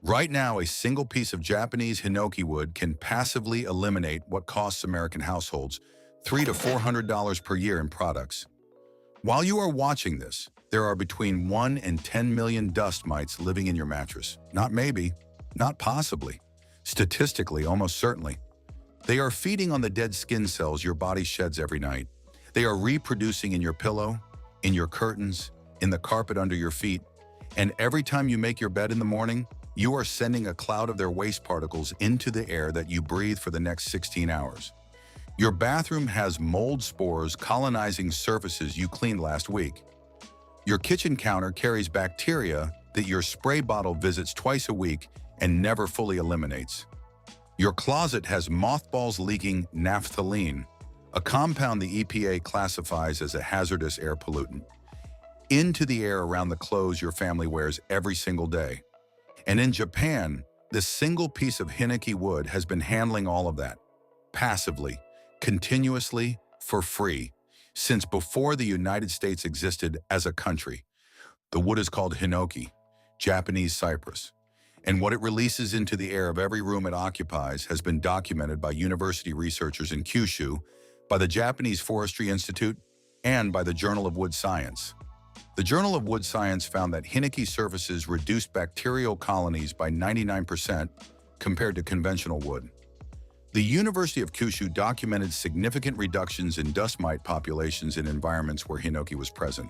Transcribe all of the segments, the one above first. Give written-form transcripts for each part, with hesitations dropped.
Right now, a single piece of Japanese hinoki wood can passively eliminate what costs American households $300 to $400 per year in products. While you are watching this, there are between 1 and 10 million dust mites living in your mattress. Not maybe, not possibly. Statistically, almost certainly. They are feeding on the dead skin cells your body sheds every night. They are reproducing in your pillow, in your curtains, in the carpet under your feet, and every time you make your bed in the morning, you are sending a cloud of their waste particles into the air that you breathe for the next 16 hours. Your bathroom has mold spores colonizing surfaces you cleaned last week. Your kitchen counter carries bacteria that your spray bottle visits twice a week and never fully eliminates. Your closet has mothballs leaking naphthalene, a compound the EPA classifies as a hazardous air pollutant, into the air around the clothes your family wears every single day. And in Japan, this single piece of hinoki wood has been handling all of that, passively, continuously, for free, since before the United States existed as a country. The wood is called hinoki, Japanese cypress, and what it releases into the air of every room it occupies has been documented by university researchers in Kyushu, by the Japanese Forestry Institute, and by the Journal of Wood Science. The Journal of Wood Science found that hinoki surfaces reduced bacterial colonies by 99% compared to conventional wood. The University of Kyushu documented significant reductions in dust mite populations in environments where hinoki was present.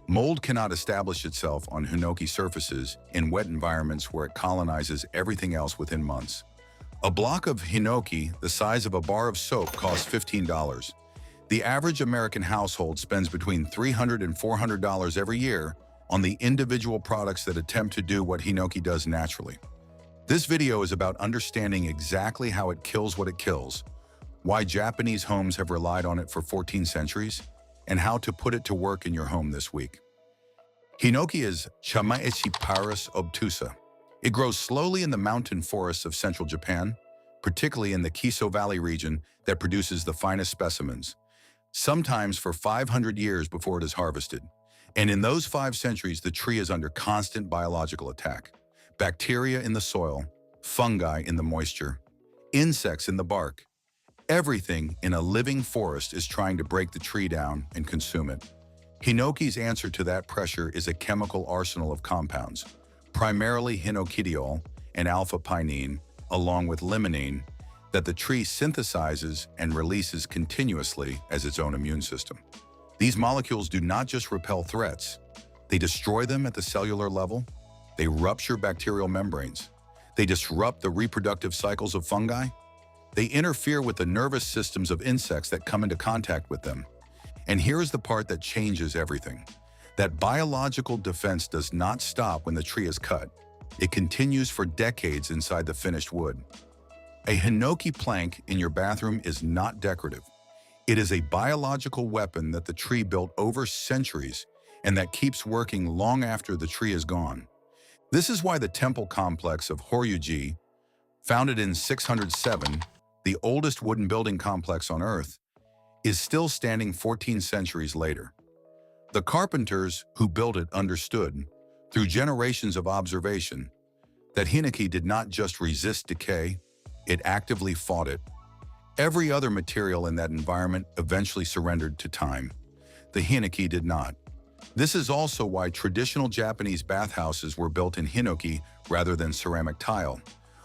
Mold cannot establish itself on hinoki surfaces in wet environments where it colonizes everything else within months. A block of hinoki the size of a bar of soap costs $15. The average American household spends between $300 and $400 every year on the individual products that attempt to do what hinoki does naturally. This video is about understanding exactly how it kills what it kills, why Japanese homes have relied on it for 14 centuries, and how to put it to work in your home this week. Hinoki is Chamaecyparis obtusa. It grows slowly in the mountain forests of central Japan, particularly in the Kiso Valley region that produces the finest specimens, sometimes for 500 years before it is harvested. And in those 5 centuries, the tree is under constant biological attack. Bacteria in the soil, fungi in the moisture, insects in the bark. Everything in a living forest is trying to break the tree down and consume it. Hinoki's answer to that pressure is a chemical arsenal of compounds, primarily hinokitiol and alpha-pinene, along with limonene, that the tree synthesizes and releases continuously as its own immune system. These molecules do not just repel threats, they destroy them at the cellular level, they rupture bacterial membranes, they disrupt the reproductive cycles of fungi, they interfere with the nervous systems of insects that come into contact with them. And here's the part that changes everything. That biological defense does not stop when the tree is cut. It continues for decades inside the finished wood. A hinoki plank in your bathroom is not decorative. It is a biological weapon that the tree built over centuries and that keeps working long after the tree is gone. This is why the temple complex of Horyuji, founded in 607, the oldest wooden building complex on Earth, is still standing 14 centuries later. The carpenters who built it understood, through generations of observation, that hinoki did not just resist decay, it actively fought it. Every other material in that environment eventually surrendered to time. The hinoki did not. This is also why traditional Japanese bathhouses were built in hinoki rather than ceramic tile.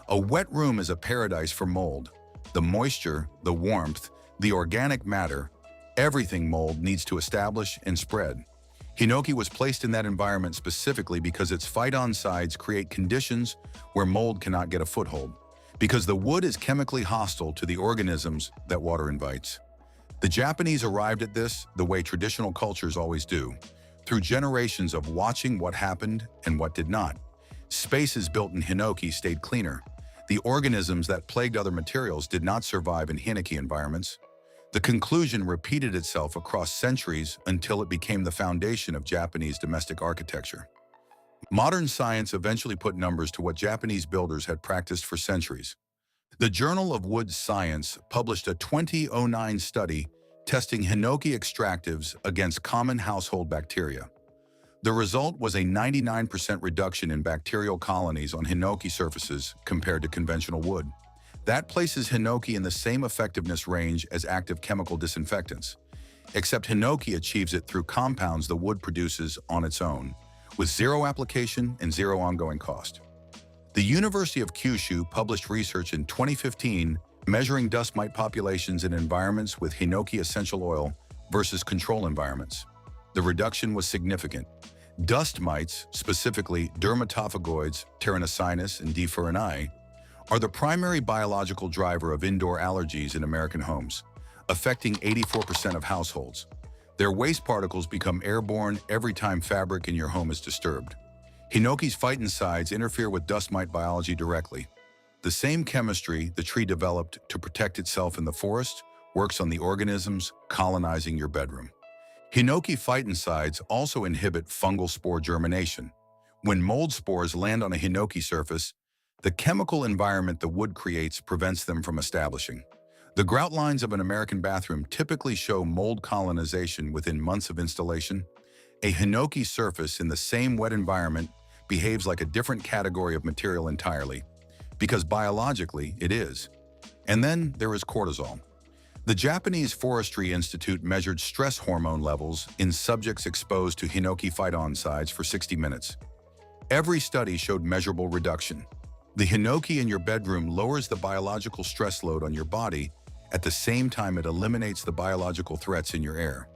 A wet room is a paradise for mold. The moisture, the warmth, the organic matter, everything mold needs to establish and spread. Hinoki was placed in that environment specifically because its phyton sides create conditions where mold cannot get a foothold, because the wood is chemically hostile to the organisms that water invites. The Japanese arrived at this the way traditional cultures always do, through generations of watching what happened and what did not. Spaces built in hinoki stayed cleaner. The organisms that plagued other materials did not survive in hinoki environments. The conclusion repeated itself across centuries until it became the foundation of Japanese domestic architecture. Modern science eventually put numbers to what Japanese builders had practiced for centuries. The Journal of Wood Science published a 2009 study testing hinoki extractives against common household bacteria. The result was a 99% reduction in bacterial colonies on hinoki surfaces compared to conventional wood. That places hinoki in the same effectiveness range as active chemical disinfectants, except hinoki achieves it through compounds the wood produces on its own, with zero application and zero ongoing cost. The University of Kyushu published research in 2015 measuring dust mite populations in environments with hinoki essential oil versus control environments. The reduction was significant. Dust mites, specifically dermatophagoids, Tyrannosinus and D. furani, are the primary biological driver of indoor allergies in American homes, affecting 84% of households. Their waste particles become airborne every time fabric in your home is disturbed. Hinoki's phytoncides interfere with dust mite biology directly. The same chemistry the tree developed to protect itself in the forest works on the organisms colonizing your bedroom. Hinoki phytoncides also inhibit fungal spore germination. When mold spores land on a hinoki surface, the chemical environment the wood creates prevents them from establishing. The grout lines of an American bathroom typically show mold colonization within months of installation. A hinoki surface in the same wet environment behaves like a different category of material entirely, because biologically it is. And then there is cortisol. The Japanese Forestry Institute measured stress hormone levels in subjects exposed to hinoki phytoncides for 60 minutes. Every study showed measurable reduction. The hinoki in your bedroom lowers the biological stress load on your body at the same time it eliminates the biological threats in your air.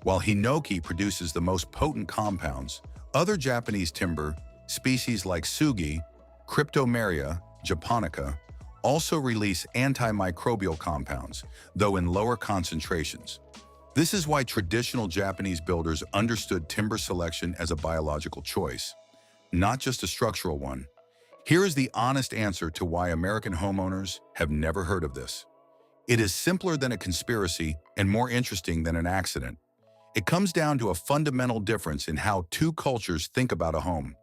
While hinoki produces the most potent compounds, other Japanese timber, species like sugi, Cryptomeria japonica, also release antimicrobial compounds, though in lower concentrations. This is why traditional Japanese builders understood timber selection as a biological choice, not just a structural one. Here is the honest answer to why American homeowners have never heard of this. It is simpler than a conspiracy and more interesting than an accident. It comes down to a fundamental difference in how two cultures think about a home.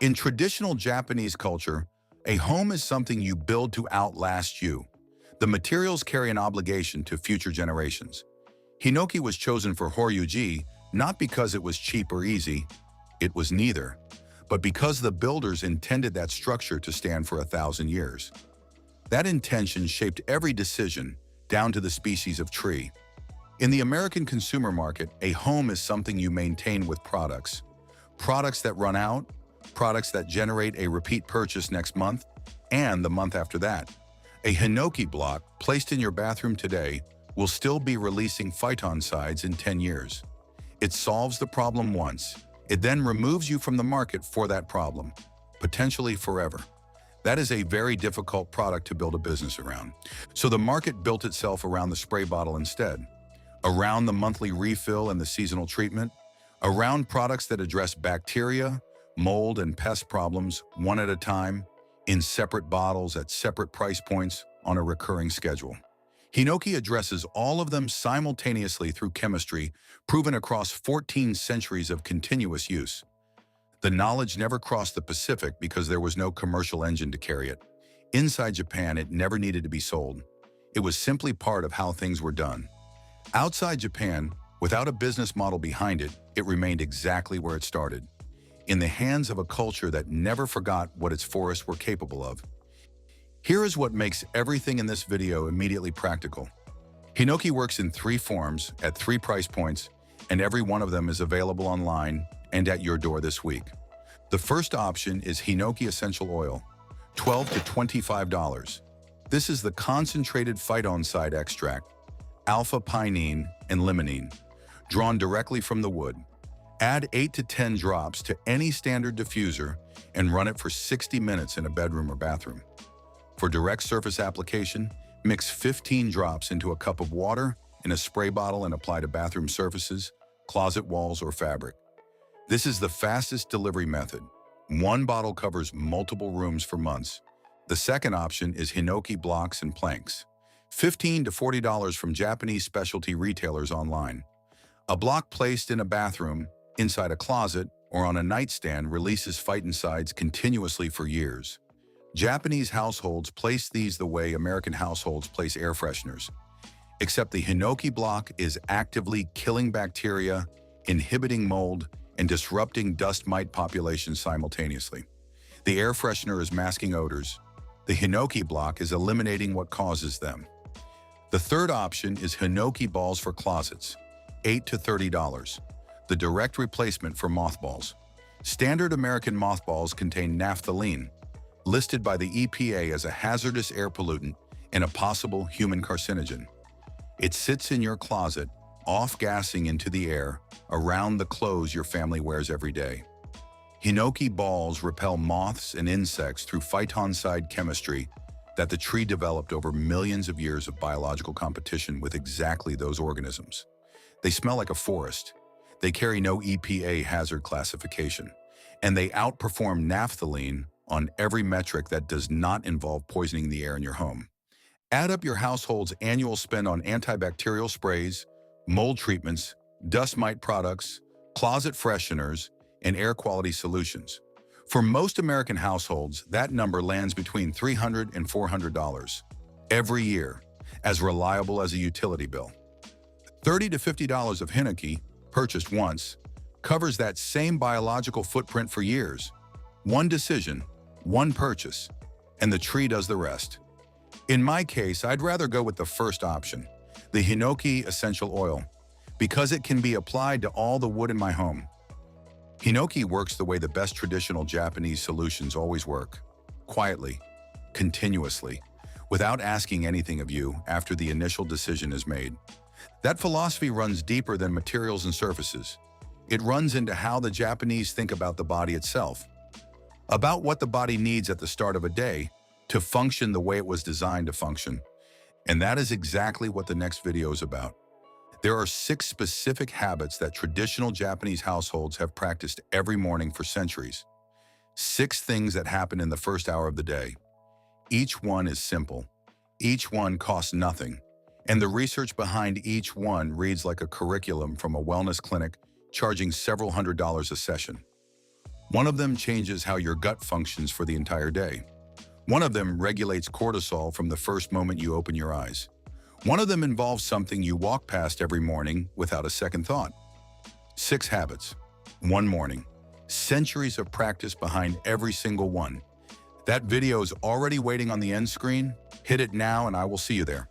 In traditional Japanese culture, a home is something you build to outlast you. The materials carry an obligation to future generations. Hinoki was chosen for Horyuji not because it was cheap or easy, it was neither, but because the builders intended that structure to stand for 1,000 years. That intention shaped every decision, down to the species of tree. In the American consumer market, a home is something you maintain with products. Products that run out, products that generate a repeat purchase next month, and the month after that. A hinoki block placed in your bathroom today will still be releasing phytoncides in 10 years. It solves the problem once. It then removes you from the market for that problem, potentially forever. That is a very difficult product to build a business around. So the market built itself around the spray bottle instead, around the monthly refill and the seasonal treatment, around products that address bacteria, mold, and pest problems one at a time, in separate bottles at separate price points on a recurring schedule. Hinoki addresses all of them simultaneously through chemistry proven across 14 centuries of continuous use. The knowledge never crossed the Pacific because there was no commercial engine to carry it. Inside Japan, it never needed to be sold. It was simply part of how things were done. Outside Japan, without a business model behind it, it remained exactly where it started, in the hands of a culture that never forgot what its forests were capable of. Here is what makes everything in this video immediately practical. Hinoki works in 3 forms at 3 price points, and every one of them is available online and at your door this week. The first option is Hinoki Essential Oil, $12 to $25. This is the concentrated phytoncide extract, alpha-pinene and limonene, drawn directly from the wood. Add 8 to 10 drops to any standard diffuser and run it for 60 minutes in a bedroom or bathroom. For direct surface application, mix 15 drops into a cup of water in a spray bottle and apply to bathroom surfaces, closet walls, or fabric. This is the fastest delivery method. 1 bottle covers multiple rooms for months. The second option is Hinoki blocks and planks, $15 to $40 from Japanese specialty retailers online. A block placed in a bathroom, inside a closet, or on a nightstand releases phytoncides continuously for years. Japanese households place these the way American households place air fresheners, except the Hinoki block is actively killing bacteria, inhibiting mold, and disrupting dust mite populations simultaneously. The air freshener is masking odors. The Hinoki block is eliminating what causes them. The third option is Hinoki balls for closets, $8 to $30, the direct replacement for mothballs. Standard American mothballs contain naphthalene, listed by the EPA as a hazardous air pollutant and a possible human carcinogen. It sits in your closet, off-gassing into the air around the clothes your family wears every day. Hinoki balls repel moths and insects through phytoncide chemistry that the tree developed over millions of years of biological competition with exactly those organisms. They smell like a forest. They carry no EPA hazard classification, and they outperform naphthalene on every metric that does not involve poisoning the air in your home. Add up your household's annual spend on antibacterial sprays, mold treatments, dust mite products, closet fresheners, and air quality solutions. For most American households, that number lands between $300 and $400 every year, as reliable as a utility bill. $30 to $50 of Hinoki, purchased once, covers that same biological footprint for years. One decision, one purchase, and the tree does the rest. In my case, I'd rather go with the first option, the Hinoki essential oil, because it can be applied to all the wood in my home. Hinoki works the way the best traditional Japanese solutions always work, quietly, continuously, without asking anything of you after the initial decision is made. That philosophy runs deeper than materials and surfaces. It runs into how the Japanese think about the body itself, about what the body needs at the start of a day to function the way it was designed to function. And that is exactly what the next video is about. There are 6 specific habits that traditional Japanese households have practiced every morning for centuries. 6 things that happen in the first hour of the day. Each one is simple. Each one costs nothing. And the research behind each one reads like a curriculum from a wellness clinic charging several $100s a session. One of them changes how your gut functions for the entire day. One of them regulates cortisol from the first moment you open your eyes. One of them involves something you walk past every morning without a second thought. 6 habits, one morning, centuries of practice behind every single one. That video is already waiting on the end screen. Hit it now and I will see you there.